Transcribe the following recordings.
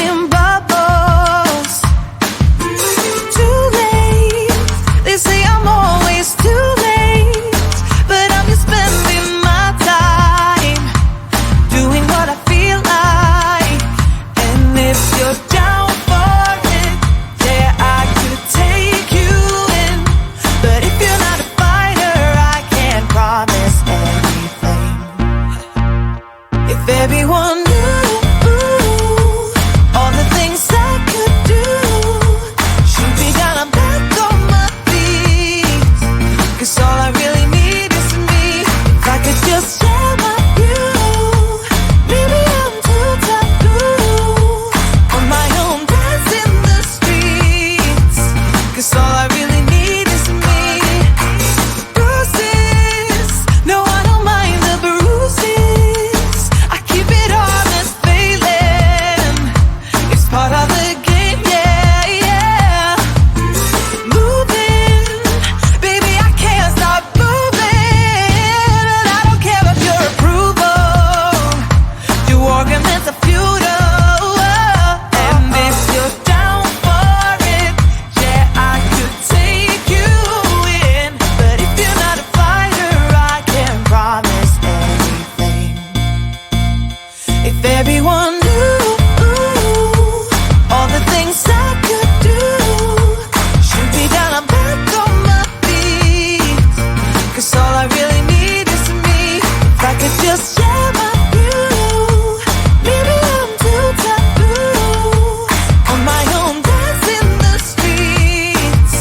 seeing bubbles. Too late, they say I'm always too late, but I'm just spending my time doing what I feel like. And if you're down for it, yeah, I could take you in. But if you're not a fighter, I can't promise anything. If everyone knew all the things I could do, shoot me down, I'm back on my feet. 'Cause all I really need is me. If I could just share my view, maybe I'm too taboo on my own, dance in the streets. 'Cause all I really need is me. Bruises, no, I don't mind the bruises. I keep it honest, failing. It's part of the game, yeah, yeah. Moving, baby, I can't stop moving. And I don't care about your approval. Your arguments are futile. And if you're down for it, yeah, I could take you in. But if you're not a fighter, I can't promise anything. If everyone knew all the things I could do, shoot me down, I'm back on my feet. 'Cause all I really need is me. If I could just share my view, maybe I'm too taboo on my own, dance in the streets.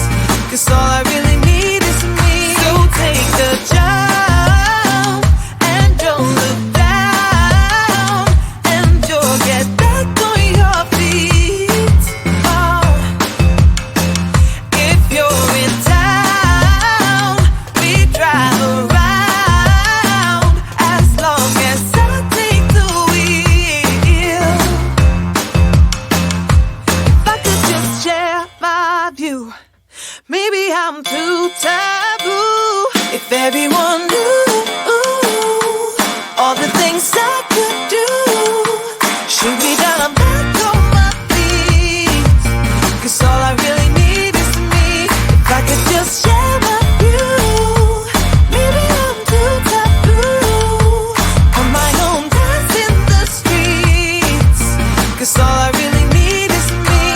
'Cause all I really need is me. So take the jump and don't look down, and you'll get back on your feet. Oh, if you're in town, we drive around as long as I take the wheel. If I could just share my view, maybe I'm too taboo. If everyone knew all the things I could do, shoot me down, I'm back on my feet. 'Cause all I really need is me. If I could just share my view, maybe I'm too taboo on my own, dance in the streets. 'Cause all I really need is me.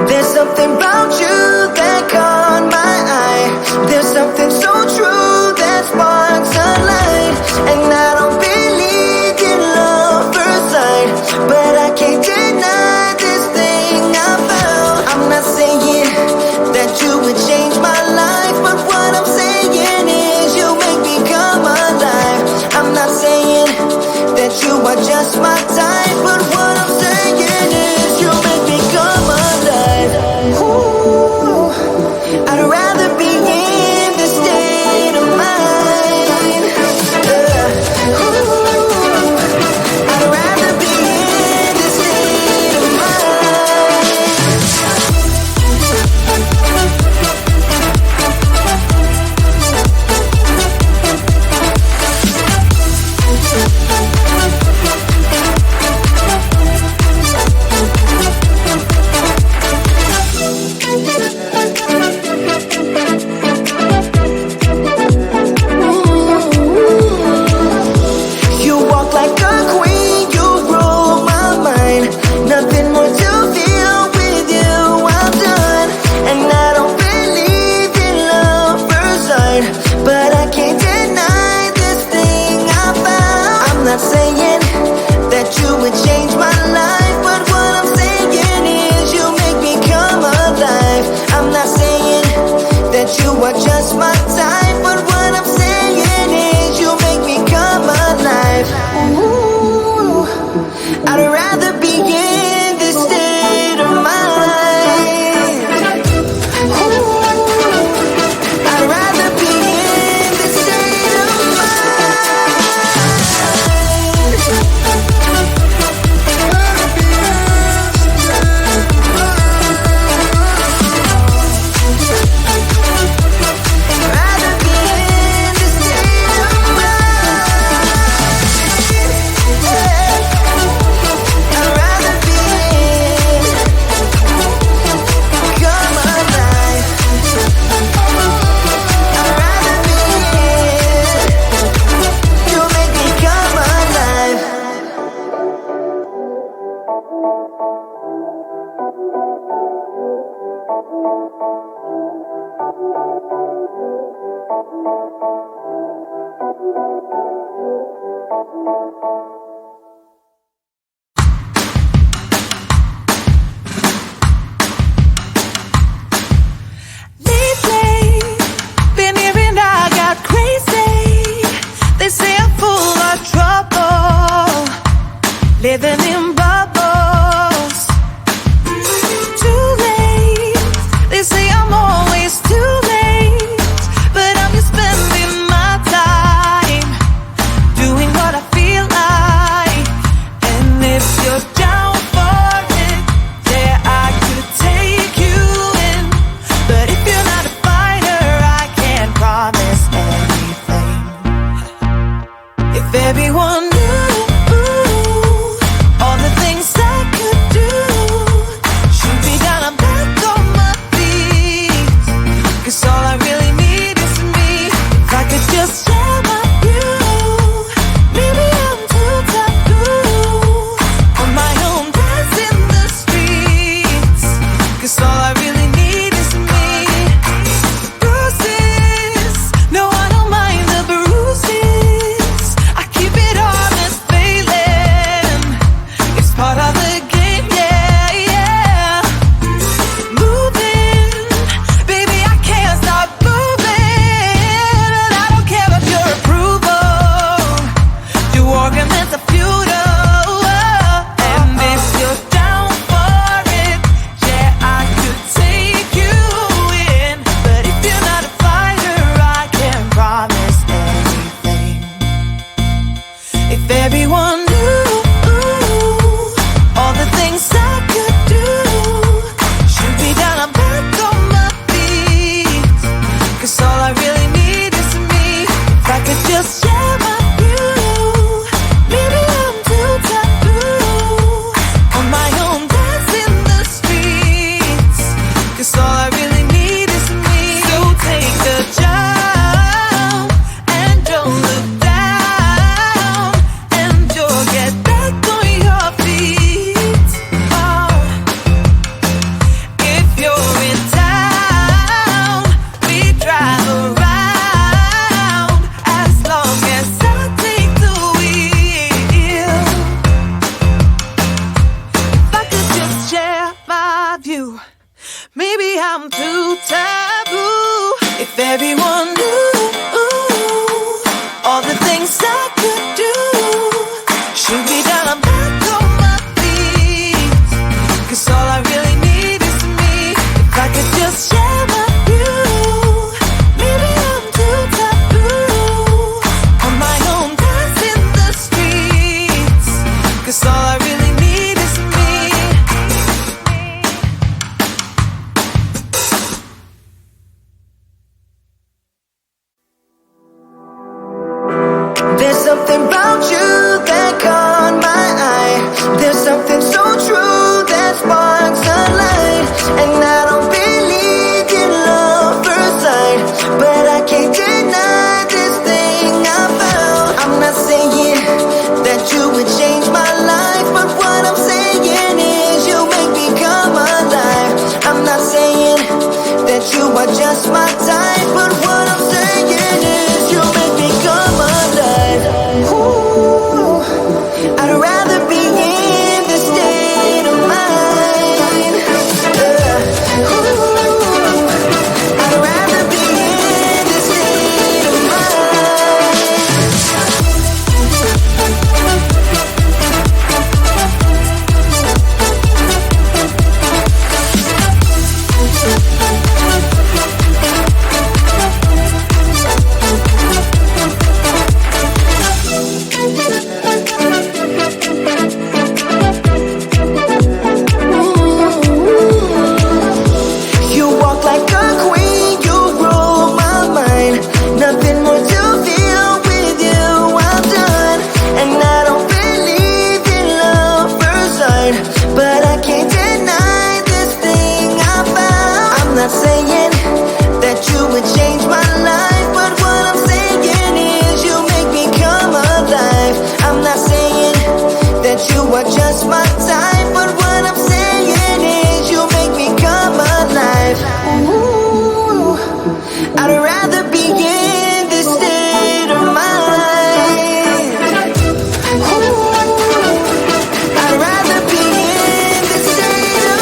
There's something about you that caught my eye. There's something so true that sparks a light. And I don't believe in love first sight, but I can't deny this thing I found. I'm not saying that you would change my life, but what I'm saying is you make me come alive. I'm not saying that you are just my type, but what I'm saying is you make me come alive. Ooh, I'd rather be in this state of mind. Ooh, I'd rather be in this state of mind. You walk like a queen, you rule my mind. Nothing more to feel with you, I'm done. And I don't believe in love first sight, but I can't deny this thing I found. I'm not saying that you would change my life, but what I'm saying is you make me come alive. I'm not saying that you are just my type, but what I'm saying is you make me come alive. Ooh, I'd rather be in this state of mind. Ooh, I'd rather be in this state of mind. everyone knew all the things I could do. Shoot me down, I'm back on my feet, 'cause all I really need is me. If I could just share my view, maybe I'm too taboo. On my own, dance in the streets, 'cause all I really need is me. There's something about you that caught my eye. There's something so true that sparks a light. And I don't believe in love first sight, but I can't deny this thing I found. I'm not saying that you would change my life, but what I'm saying is you make me come alive. I'm not saying that you are just my type, but what I'm saying is you make me come alive. Ooh, I'd rather be in this state of mind. Ooh, I'd rather be in this state of mind. You walk like a queen, you rule my mind. Nothing more to feel with you, I'm done. And I don't believe in love first sight, but I can't deny this thing I found. I'm not saying that you would change my life, but what I'm saying is you make me come alive. I'm not saying that you are just my type, but what I'm saying is you make me come alive. Ooh, I'd rather be in this state of mind. Ooh, I'd rather be in this state of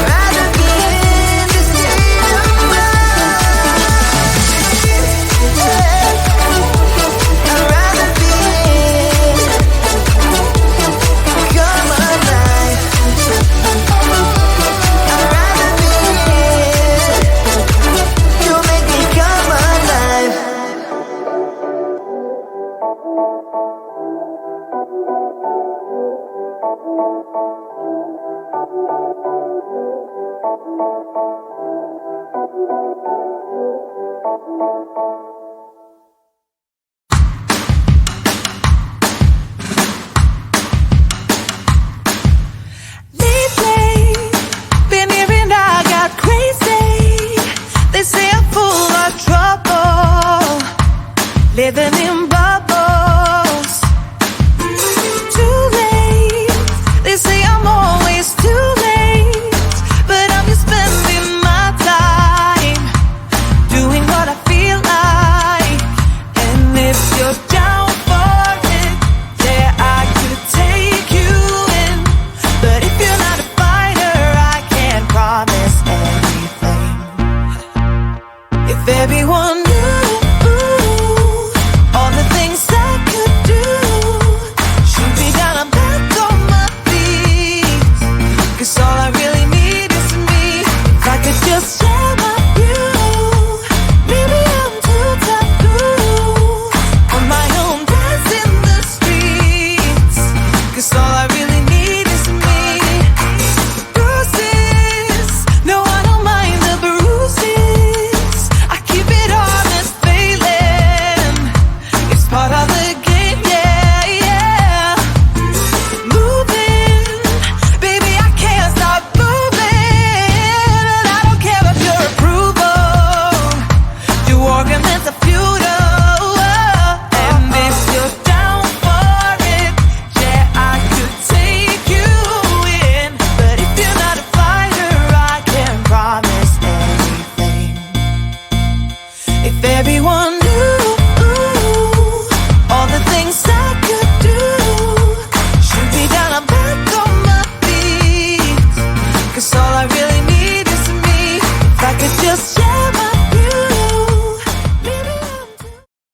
rather be in this state of I'd rather be come alive. I'd rather be you make me come alive. Lately, been hearing I got crazy. They say I'm full of trouble, living in bubbles. Too late, they say I'm always too late, but I'm just spending my time doing what I feel like. And if you're